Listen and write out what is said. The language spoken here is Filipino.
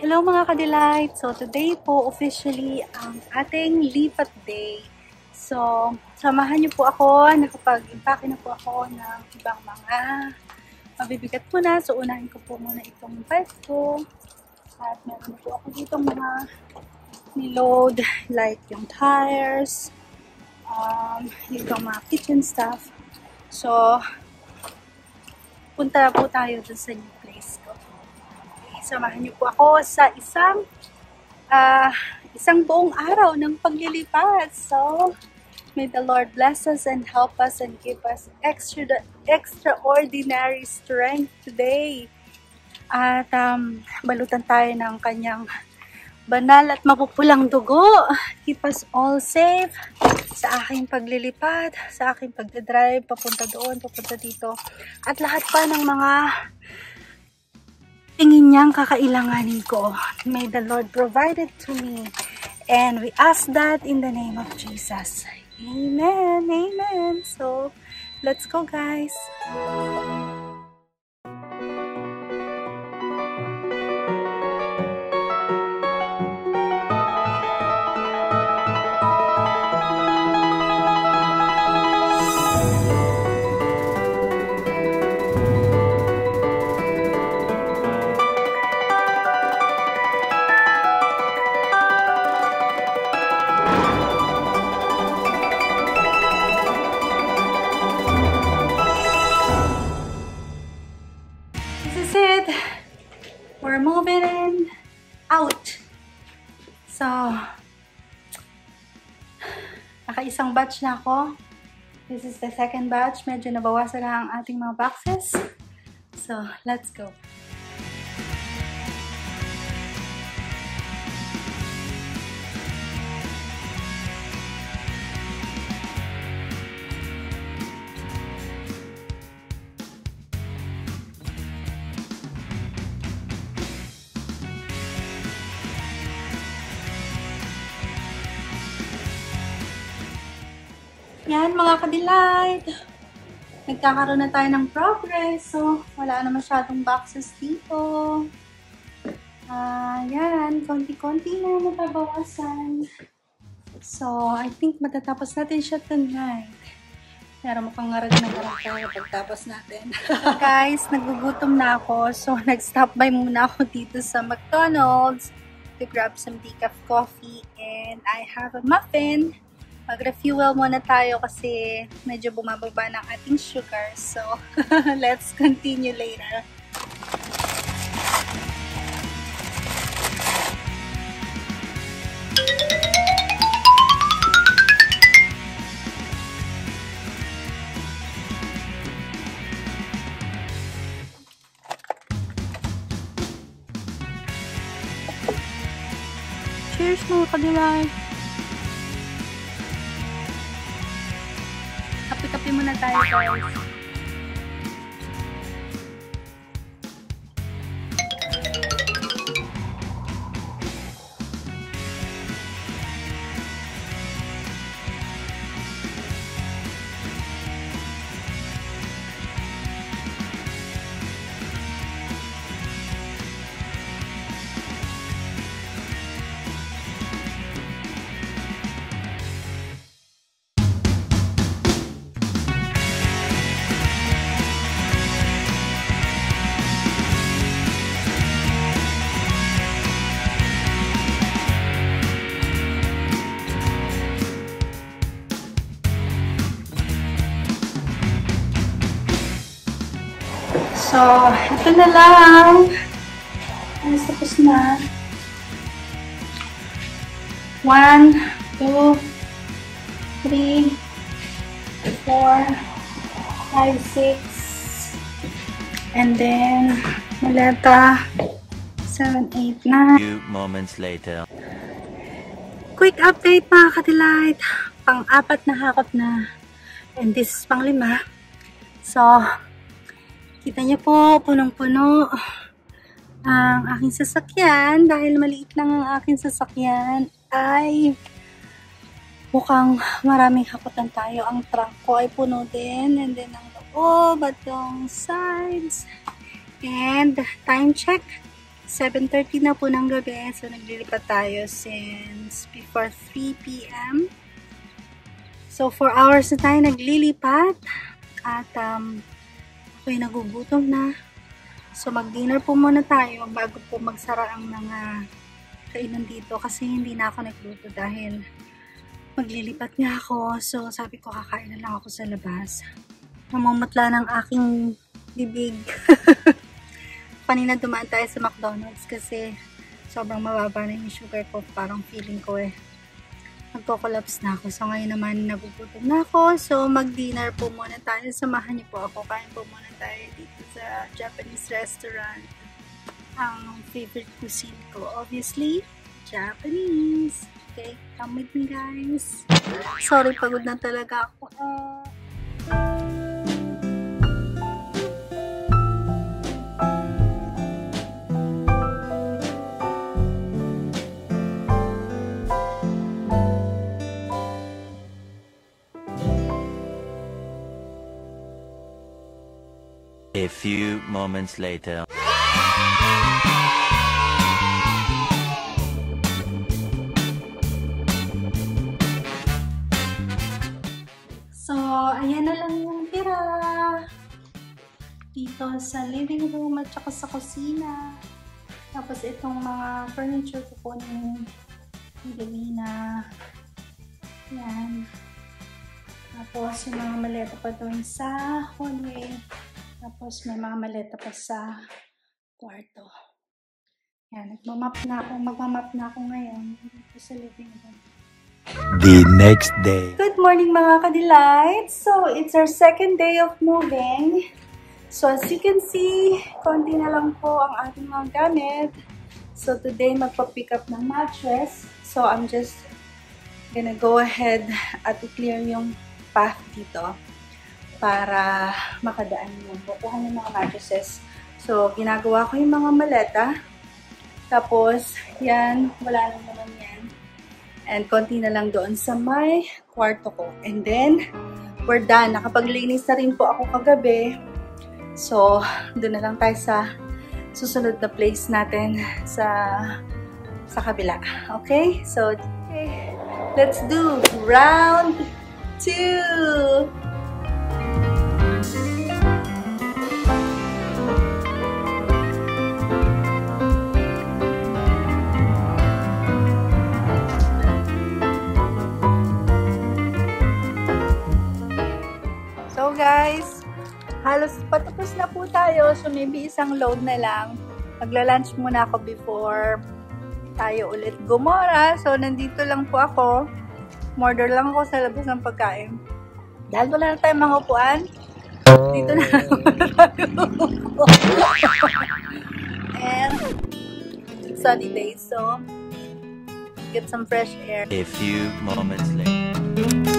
Hello mga ka-delight! So today po officially ang ating lipat day. So samahan niyo po ako, nakapag-impake na po ako ng ibang mga mabibigat muna. So unahin ko po muna itong bag ko. At meron po ako dito mga niload like yung tires, itong mga kitchen stuff. So punta po tayo dun sa new place ko. Samahan niyo po ako sa isang buong araw ng paglilipat. So, may the Lord bless us and help us and give us extraordinary strength today. At balutan tayo ng kanyang banal at mapupulang dugo. Keep us all safe sa aking paglilipat, sa aking pagdadrive, papunta doon, papunta dito. At lahat pa ng mga tingin niyang kakailanganin ko. May the Lord provide it to me. And we ask that in the name of Jesus. Amen. Amen. So, let's go guys. We're moving out. So, naka-isang batch na ako. This is the second batch. Medyo nabawasan na ang ating mga boxes. So, let's go. Yan mga ka-delight. Nagkakaroon na tayo ng progress. So, wala na masyadong boxes dito. Yan. Konti-konti na nababawasan. So, I think matatapos natin siya tonight. Pero mukhang ngarag na ngarag tayo pagtapos natin. Guys, nagugutom na ako. So, nag-stop by muna ako dito sa McDonald's to grab some decaf coffee. And I have a muffin. Mag-refuel muna tayo kasi medyo bumababa ng ating sugar. So, let's continue later. Cheers mga ka-delight! Kape-kape muna tayo guys. So, ito na lang. Tapos na. 1, 2, 3, 4, 5, 6. And then, maleta. 7, 8, 9. Few moments later. Quick update mga ka-delight. Pang-4 na hakot na. And this is pang-5. So, kita niyo po, punong-puno ang aking sasakyan. Dahil maliit lang ang aking sasakyan, ay mukhang maraming hakutan tayo. Ang trunk ko ay puno din. And then ang loob at yung sides. And time check, 7:30 na po ng gabi. So, naglilipat tayo since before 3 p.m. So, 4 hours na tayo naglilipat. At, ako'y nagugutom na. So, mag-dinner po muna tayo bago po magsara ang mga kainan dito. Kasi hindi na ako nagluto dahil maglilipat nga ako. So, sabi ko, kakain na lang ako sa labas. Namumutla ng aking bibig. Kanina dumaan tayo sa McDonald's kasi sobrang mababa na yung sugar ko. Parang feeling ko magko-collapse na ako. So ngayon naman nagugutom na ako. So mag-dinner po muna tayo. Samahan niyo po ako. Kain po muna tayo dito sa Japanese restaurant. Ang favorite cuisine ko, obviously, Japanese. Okay, come with me guys. Sorry, pagod na talaga ako. A few moments later. So, ayan na lang yung tira. Dito sa living room at saka sa kusina. Tapos itong mga furniture ko po ni Galina. Yan. Tapos yung mga maleta pa doon sa hallway. Tapos may mga maleta pa sa kwarto. Yan, magmamap na ako ngayon dito sa living room. The next day. Good morning mga ka-delights! So, it's our second day of moving. So, as you can see, konti na lang po ang ating mga gamit. So, today magpa-pick up ng mattress. So, I'm just gonna go ahead at i-clear yung path dito para makadaan yung bukuhan ng mga mattresses. So, ginagawa ko yung mga maleta. Tapos, yan, wala lang naman yan. And konti na lang doon sa may kwarto ko. And then, we're done. Nakapaglinis na rin po ako kagabi. So, doon na lang tayo sa susunod na place natin sa kabila. Okay? So, okay. Let's do round 2! So guys, halos patapos na po tayo. So maybe isang load na lang. Magla-lunch muna ako before tayo ulit gumora. So nandito lang po ako. Order lang ako sa labas ng pagkain. Dahil wala na tayong mga upuan, dito na lang ako. And sunny day, so get some fresh air. A few moments later.